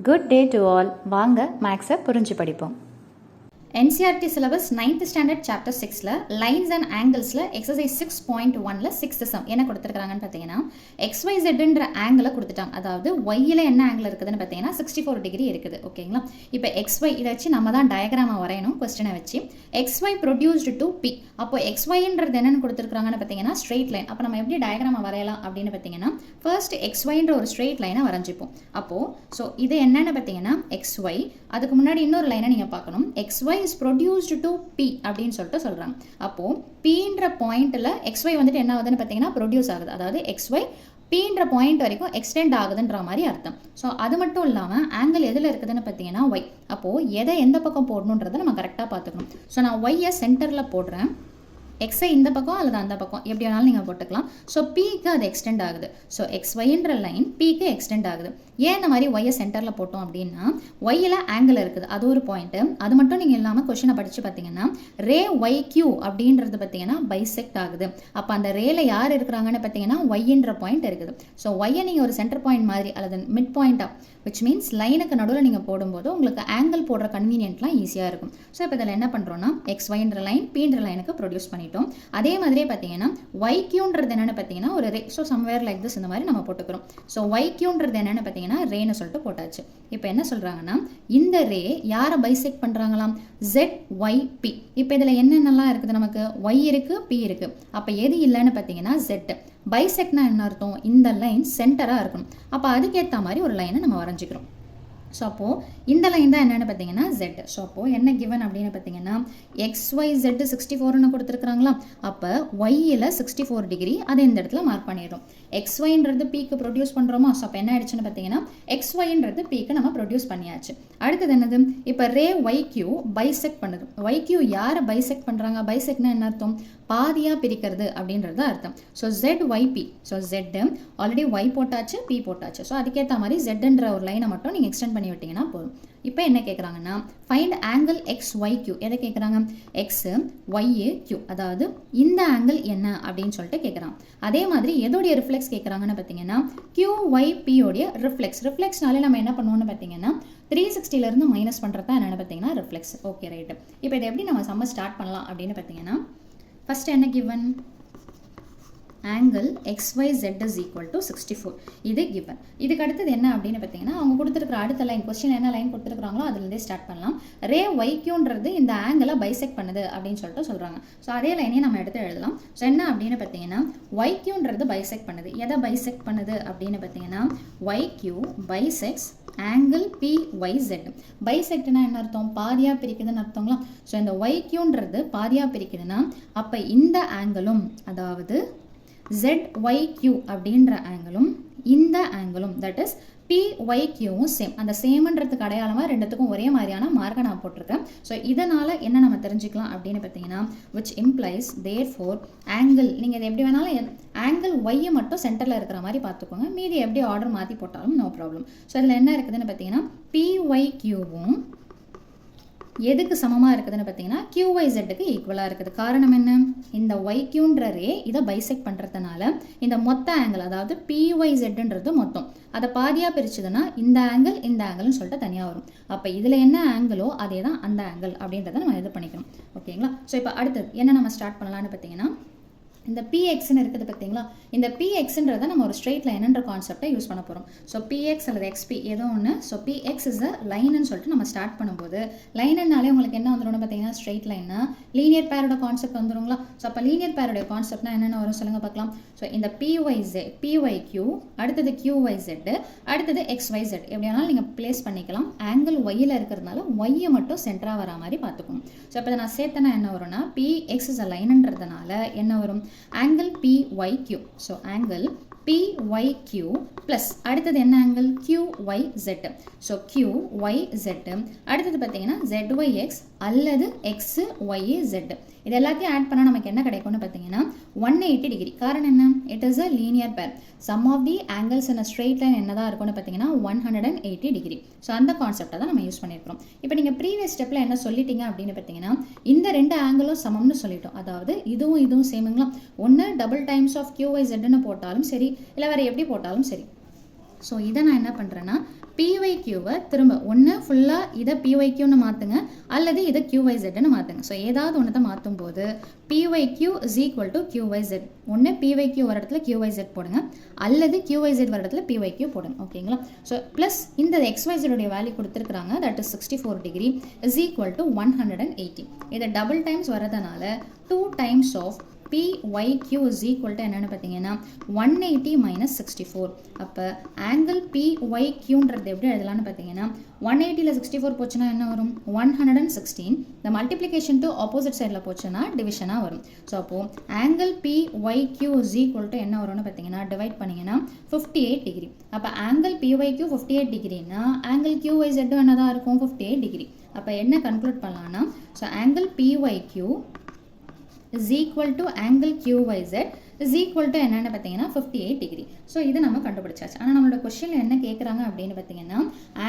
Good day to all. வாங்க மேக்ஸை புரிஞ்சு படிப்போம். NCERT syllabus 9th standard chapter 6ல lines and anglesல exercise 6.1ல 6th sum என்ன கொடுத்துருக்காங்கன்னு பார்த்தீங்கன்னா XYZன்ற ஆங்கிளை கொடுத்துட்டாங்க. அதாவது Yல என்ன ஆங்கிள் இருக்குதுன்னு பார்த்தீங்கன்னா 64 டிகிரி இருக்குது. ஓகேங்களா? இப்போ XY இதை வச்சு நம்ம தான் டயக்ராமை வரையணும். கொஸ்டினை வச்சு XY produced to P. அப்போ XYன்றது என்னென்னு கொடுத்துருக்காங்கன்னு பார்த்தீங்கன்னா ஸ்ட்ரெயிட் லைன். அப்போ நம்ம எப்படி டயக்ராமை வரையலாம் அப்படின்னு பார்த்தீங்கன்னா ஃபர்ஸ்ட் XYன்ற ஒரு ஸ்ட்ரெயிட் லைனை வரைஞ்சிப்போம். அப்போது ஸோ இது என்னென்னு பார்த்தீங்கன்னா XY, அதுக்கு முன்னாடி இன்னொரு லைனை நீங்கள் பார்க்கணும். XY is produced to P அப்படின்னு சொல்லிட்டு சொல்கிறாங்க. அப்போது Pன்ற பாயிண்ட்டில் XY வந்துட்டு என்ன ஆகுதுன்னு பார்த்தீங்கன்னா ப்ரொடியூஸ் ஆகுது. அதாவது XY Pன்ற பாயிண்ட் வரைக்கும் எக்ஸ்டெண்ட் ஆகுதுன்ற மாதிரி அர்த்தம். ஸோ அது மட்டும் இல்லாமல் ஆங்கிள் எதில் இருக்குதுன்னு பார்த்தீங்கன்னா Y. அப்போது எதை எந்த பக்கம் போடணுன்றதை நம்ம கரெக்டாக பார்த்துக்கணும். ஸோ நான் Yயை சென்டரில் போடுறேன். எக்ஸை இந்த பக்கம் அல்லது அந்த பக்கம் எப்படி வேணாலும் நீங்கள் போட்டுக்கலாம். ஸோ Pக்கு அது எக்ஸ்டெண்ட் ஆகுது. ஸோ XYன்ற லைன் Pக்கு எக்ஸ்டெண்ட் ஆகுது. ஏன் இந்த மாதிரி Yயை சென்டரில் போட்டோம் அப்படின்னா Yயில் ஆங்கிள் இருக்குது, அது ஒரு பாயிண்ட்டு. அது மட்டும் நீங்கள் இல்லாமல் கொஷினை படித்து பார்த்தீங்கன்னா ரே YQ அப்படின்றது பார்த்தீங்கன்னா பைசெக்ட் ஆகுது. அப்போ அந்த ரேல யார் இருக்கிறாங்கன்னு பார்த்தீங்கன்னா Yன்ற பாயிண்ட் இருக்குது. ஸோ Yயை நீங்கள் ஒரு சென்டர் பாயிண்ட் மாதிரி அல்லது மிட் பாயிண்டாக, விச் மீன்ஸ் லைனுக்கு நடுவில் நீங்கள் போடும்போது உங்களுக்கு ஆங்கிள் போடுற கன்வீனியன்ட்லாம் ஈஸியாக இருக்கும். ஸோ இப்போ இதில் என்ன பண்ணுறோன்னா XYன்ற லைன் Pன்ற லைனுக்கு ப்ரொடியூஸ் பண்ணிட்டோம். அதே மாதிரியே பார்த்தீங்கன்னா YQன்றது என்னென்னு பார்த்தீங்கன்னா ஒரு ரே. ஸோ சம்வேர் லைக் திஸ் இந்த மாதிரி நம்ம போட்டுக்கிறோம். ஸோ YQன்றது என்னென்னு பார்த்தீங்கன்னா ரேன்னு சொல்லிட்டு போட்டாச்சு. இப்போ என்ன சொல்கிறாங்கன்னா இந்த ரே யாரை பைசெக்ட் பண்ணுறாங்களாம்? ZYP. இப்போ இதில் என்னென்னலாம் இருக்குது? நமக்கு Y இருக்குது, P இருக்குது. அப்போ எது இல்லைன்னு பார்த்தீங்கன்னா Z. பைசெக்ட்னா என்ன அர்த்தம்? இந்த லைன் சென்டராக இருக்கணும். அப்போ அதுக்கேற்ற மாதிரி ஒரு லைனை நம்ம வரைஞ்சிக்கிறோம். ஸோ அப்போது இந்த லைன் தான் என்னென்னு பார்த்தீங்கன்னா Z. ஸோ அப்போது என்ன கிவன் அப்படின்னு பார்த்தீங்கன்னா XYZ 64ன்னு கொடுத்துருக்குறாங்களா? அப்போ Yயில் 64 டிகிரி அதை இந்த இடத்துல மார்க் பண்ணிடுறோம். XYன்றது Pக்கு ப்ரொடியூஸ் பண்ணுறோமா? ஸோ அப்போ என்ன ஆயிடுச்சுன்னு பார்த்தீங்கன்னா XYன்றது Pக்கு நம்ம ப்ரொடியூஸ் பண்ணியாச்சு. அடுத்தது என்னது? இப்போ ரே YQ பைசெக்ட் பண்ணுது. YQ யாரை பைசெக்ட் பண்ணுறாங்க? பைசெக்ட்னா என்ன அர்த்தம்? பாதியாக பிரிக்கிறது அப்படின்றது அர்த்தம். So ZYP. So Z already Y போட்டாச்சு, P போட்டாச்சு. ஸோ அதுக்கேற்ற மாதிரி Zன்ற ஒரு லைனை மட்டும் நீங்கள் எக்ஸ்டெண்ட் பண்ணி விட்டீங்கன்னா போதும். இப்போ என்ன கேட்குறாங்கன்னா ஃபைண்ட் ஆங்கிள் XYQ. எதை கேட்குறாங்க? XYQ. அதாவது இந்த ஆங்கிள் என்ன அப்படின்னு சொல்லிட்டு கேட்குறாங்க. அதே மாதிரி எதோடைய ரிஃப்ளெக்ஸ் கேட்குறாங்கன்னு பார்த்தீங்கன்னா QYPயோடைய ரிஃப்ளெக்ஸ். ரிஃப்ளெக்ஸ்னாலே நம்ம என்ன பண்ணுவோம்னு பார்த்தீங்கன்னா 360லேருந்து மைனஸ் பண்ணுறது தான் என்னென்னு பார்த்தீங்கன்னா ரிஃப்ளெக்ஸ். Okay right. இப்போ இதை எப்படி நம்ம சம்ம ஸ்டார்ட் பண்ணலாம் அப்படின்னு பார்த்தீங்கன்னா ஃபஸ்ட்டு என்ன given? Angle XYZ is equal to 64. இது கிவன். இதுக்கு அடுத்தது என்ன அப்படின்னு பார்த்தீங்கன்னா அவங்க கொடுத்துருக்குற அடுத்த லைன், கொஸ்டின் என்ன லைன் கொடுத்துருக்குறாங்களோ அதுலேருந்தே ஸ்டார்ட் பண்ணலாம். ரே YQன்றது இந்த ஆங்கிளை பைசெக்ட் பண்ணுது அப்படின்னு சொல்லிட்டு சொல்கிறாங்க. ஸோ அதே லைனையும் நம்ம எடுத்து எழுதலாம். ஸோ என்ன அப்படின்னு பார்த்தீங்கன்னா YQன்றது பைசெக்ட் பண்ணுது. எதை பைசெக்ட் பண்ணுது அப்படின்னு பார்த்தீங்கன்னா YQ பைசெக்ட்ஸ் ஆங்கிள் PYZ. பைசெக்ட்னா என்ன அர்த்தம்? பாதியாக பிரிக்குதுன்னு அர்த்தங்களா? ஸோ இந்த YQன்றது பாதியாக பிரிக்குதுன்னா அப்போ இந்த ஆங்கிளும், அதாவது ZYQ அப்படின்ற ஆங்கிளும் இந்த ஆங்கிளும், தட் இஸ் PYQவும் சேம். அந்த சேம்ன்றதுக்கு அடையாளமாக ரெண்டுத்துக்கும் ஒரே மாதிரியான மார்க்கை நான் போட்டிருக்கேன். ஸோ இதனால் என்ன நம்ம தெரிஞ்சுக்கலாம் அப்படின்னு பார்த்தீங்கன்னா which implies therefore ஆங்கிள், நீங்கள் இதை எப்படி வேணாலும் ஆங்கிள் Yயை மட்டும் சென்டரில் இருக்கிற மாதிரி பார்த்துக்கோங்க. மீதி எப்படி ஆர்டர் மாற்றி போட்டாலும் நோ ப்ராப்ளம். ஸோ இதில் என்ன இருக்குதுன்னு பார்த்தீங்கன்னா PYQவும் எதுக்கு சமமாக இருக்குதுன்னு பார்த்தீங்கன்னா QYZக்கு ஈக்குவலாக இருக்குது. காரணம் என்ன? இந்த YQன்ற ரே இதை பைசெக்ட் பண்ணுறதுனால இந்த மொத்த ஆங்கிள், அதாவது PYZன்றது மொத்தம், அதை பாதியாக பிரிச்சுதுன்னா இந்த ஆங்கிள்னு சொல்லிட்டு தனியாக வரும். அப்போ இதில் என்ன ஆங்கிளோ அதே தான் அந்த ஆங்கிள் அப்படின்றத நம்ம இது பண்ணிக்கணும். ஓகேங்களா? ஸோ இப்போ அடுத்தது என்ன நம்ம ஸ்டார்ட் பண்ணலான்னு பார்த்தீங்கன்னா இந்த PXன்னு இருக்குது பார்த்தீங்களா? இந்த PXன்றதை நம்ம ஒரு ஸ்ட்ரெயிட் லைன்ன்ற கான்செப்டை யூஸ் பண்ண போகிறோம். ஸோ PX அல்லது XP ஏதோ ஒன்று. ஸோ PX இஸ் அ லைன்னு சொல்லிட்டு நம்ம ஸ்டார்ட் பண்ணும்போது லைனுனாலே உங்களுக்கு என்ன வந்துடும் பார்த்தீங்கன்னா ஸ்ட்ரெயிட் லைன்னா லீனியர் பேரோட கான்செப்ட் வந்துடுங்களா? ஸோ அப்போ லீனியர் பேரோட கான்செப்ட்னா என்னென்ன வரும் சொல்லுங்கள் பார்க்கலாம். ஸோ இந்த PYQ அடுத்தது QYZ அடுத்தது XYZ எப்படி வேணாலும் நீங்கள் பிளேஸ் பண்ணிக்கலாம். ஆங்கிள் Yயில் இருக்கிறதுனால Yயை மட்டும் சென்டராக வர மாதிரி பார்த்துக்கணும். ஸோ இப்போ நான் சேர்த்தனா என்ன வரும்னா PX இஸ் அ லைனுன்றதுனால என்ன வரும்? Angle PYQ. So angle PYQ plus அடுத்தது என்ன ஆங்கிள்? QYZ. ஸோ QYZ அடுத்தது பார்த்தீங்கன்னா ZYX அல்லது XYZ. இது எல்லாத்தையும் ஆட் பண்ணால் நமக்கு என்ன கிடைக்கும்னு பார்த்தீங்கன்னா 180 டிகிரி. காரணம் என்ன? It is a linear pair. Sum of the angles in a straight line என்னதான் இருக்கும்னு பார்த்தீங்கன்னா 180 டிகிரி. ஸோ அந்த கான்செப்டை தான் நம்ம யூஸ் பண்ணியிருக்கிறோம். இப்போ நீங்கள் ப்ரீவியஸ் ஸ்டெப்பில் என்ன சொல்லிட்டீங்க அப்படின்னு பார்த்தீங்கன்னா இந்த ரெண்டு ஆங்கிளும் சமம்னு சொல்லிட்டோம். அதாவது இதுவும் சேமுங்களா? ஒன்று டபுள் டைம்ஸ் ஆஃப் QYZன்னு போட்டாலும் சரி, இல்லை வேறு எப்படி போட்டாலும் சரி. ஸோ இதை நான் என்ன பண்ணுறேன்னா பிஒய்க்யூவை திரும்ப ஒன்று ஃபுல்லாக இதை பிஒய்க்யூன்னு மாற்றுங்க அல்லது இதை கியூஒய்செட்னு மாற்றுங்க. ஸோ ஏதாவது ஒன்று தான் மாற்றும் போது பிஒய்க்யூ இஸ் ஈக்குவல் டு கியூஒய்செட். ஒன்று பிஒய்க்யூ வர இடத்துல கியூஒய்செட் போடுங்க அல்லது கியூஒய்செட் வர இடத்துல பிஒய்க்யூ போடுங்க. ஓகேங்களா? ஸோ ப்ளஸ் இந்த எக்ஸ்ஒய்செடோடைய வேல்யூ கொடுத்துருக்காங்க, that is 64 degree is equal to 180. இதை டபுள் டைம்ஸ் வரதுனால 2 times of PYQ is equal to என்னன்னு பார்த்தீங்கன்னா 180 minus 64. அப்போ ஆங்கிள் PYQன்றது எப்படி எழுதலாம்னு பார்த்தீங்கன்னா 180ல் 64 போச்சுன்னா என்ன வரும்? 116. இந்த மல்டிப்ளிகேஷன் டு ஆப்போசிட் சைடில் போச்சுன்னா டிவிஷனாக வரும். ஸோ அப்போது angle PYQ is equal to என்ன வரும்னு பார்த்தீங்கன்னா டிவைட் பண்ணிங்கன்னா 58 டிகிரி. அப்போ ஆங்கிள் PYQ 58 டிகிரினா ஆங்கிள் QYZ என்ன தான் இருக்கும்? 58 டிகிரி. அப்போ என்ன கன்க்ளூட் பண்ணலாம்னா, so angle PYQ is equal to angle QYZ is equal to என்னன்னு பார்த்தீங்கன்னா 58 டிகிரி. ஸோ இது நம்ம கண்டுபிடிச்சாச்சு. ஆனால் நம்மளோட கொஸ்டினில் என்ன கேட்குறாங்க அப்படின்னு பார்த்தீங்கன்னா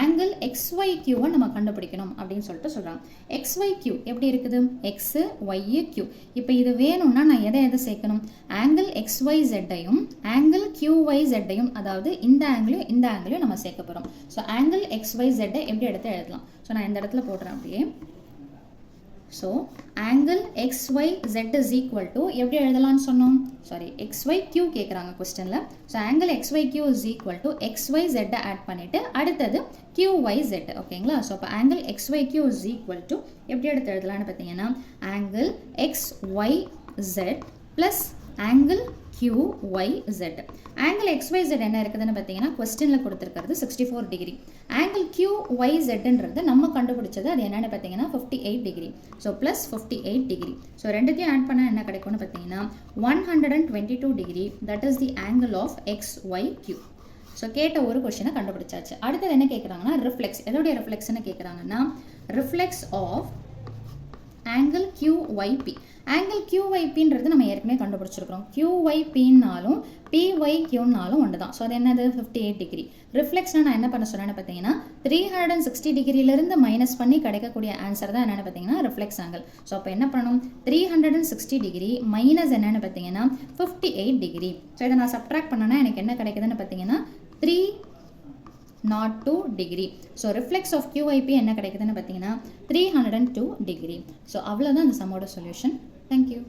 ஆங்கிள் XYQவை நம்ம கண்டுபிடிக்கணும் அப்படின்னு சொல்லிட்டு சொல்கிறாங்க. XYQ எப்படி இருக்குது? X Y Q. இப்போ இது வேணும்னா நான் எதை சேர்க்கணும்? ஆங்கிள் XYZையும் ஆங்கிள் QYZையும், அதாவது இந்த ஆங்கிளையும் நம்ம சேர்க்க போகிறோம். ஸோ ஆங்கிள் XYZை எப்படி எடுத்து எழுதலாம்? ஸோ நான் இந்த இடத்துல போடுறேன் அப்படியே. So angle XYZ is equal to எப்படி எழுதலாம்னு சொன்னோம்? சாரி, XYQ கேட்குறாங்க கொஸ்டினில். So angle XYQ is equal to XYZ add பண்ணிவிட்டு அடுத்தது QYZ. ஓகேங்களா? ஸோ அப்போ angle XYQ is equal to எப்படி எடுத்து எழுதலாம்னு பார்த்தீங்கன்னா angle XYZ plus angle QYZ. Angle XYZ என்ன இருக்குதுன்னு பார்த்தீங்கன்னா கொஸ்டினில் கொடுத்துருக்கிறது 64 டிகிரி. ஆங்கிள் QYZன்றது நம்ம கண்டுபிடிச்சது, அது என்னென்னு பார்த்தீங்கன்னா 58 degree. So plus 58 degree. So ரெண்டுத்தையும் ஆட் பண்ணால் என்ன கிடைக்கும்னு பார்த்தீங்கன்னா 122 degree. That is the angle of XYQ. So கேட்ட ஒரு கொஸ்டினை கண்டுபிடிச்சாச்சு. அடுத்தது என்ன கேட்குறாங்கன்னா ரிஃப்ளெக்ஸ். எதோடைய ரிஃப்ளெக்ஸ்ன்னு கேட்குறாங்கன்னா reflex of angle QYP. Angle QYPன்றது நம்ம ஏற்கனவே கண்டுபிடிச்சிருக்கிறோம். QYPன்னாலும் PYQன்னாலும் ஒன்று தான். ஸோ அது என்னது? 58 டிகிரி. ரிஃப்ளெக்ஸ்னால் நான் என்ன பண்ண சொன்னேன்னு பார்த்தீங்கன்னா 360 டிகிரியிலிருந்து மைனஸ் பண்ணி கிடைக்கக்கூடிய ஆன்சர் தான் என்னென்னு பார்த்தீங்கன்னா ரிஃப்ளெக்ஸ் ஆங்கிள். ஸோ அப்போ என்ன பண்ணணும்? 360 டிகிரி மைனஸ் என்னென்னு பார்த்தீங்கன்னா 58 டிகிரி. ஸோ இதை நான் சப்ட்ராக்ட் பண்ணேன்னா எனக்கு என்ன கிடைக்குதுன்னு பார்த்தீங்கன்னா 302 degree. So reflex of QYP என்ன கிடைக்குதுன்னு பார்த்தீங்கன்னா 302 டிகிரி. ஸோ அவ்வளோதான் அந்த சம்மோட சொல்யூஷன். தேங்க்யூ.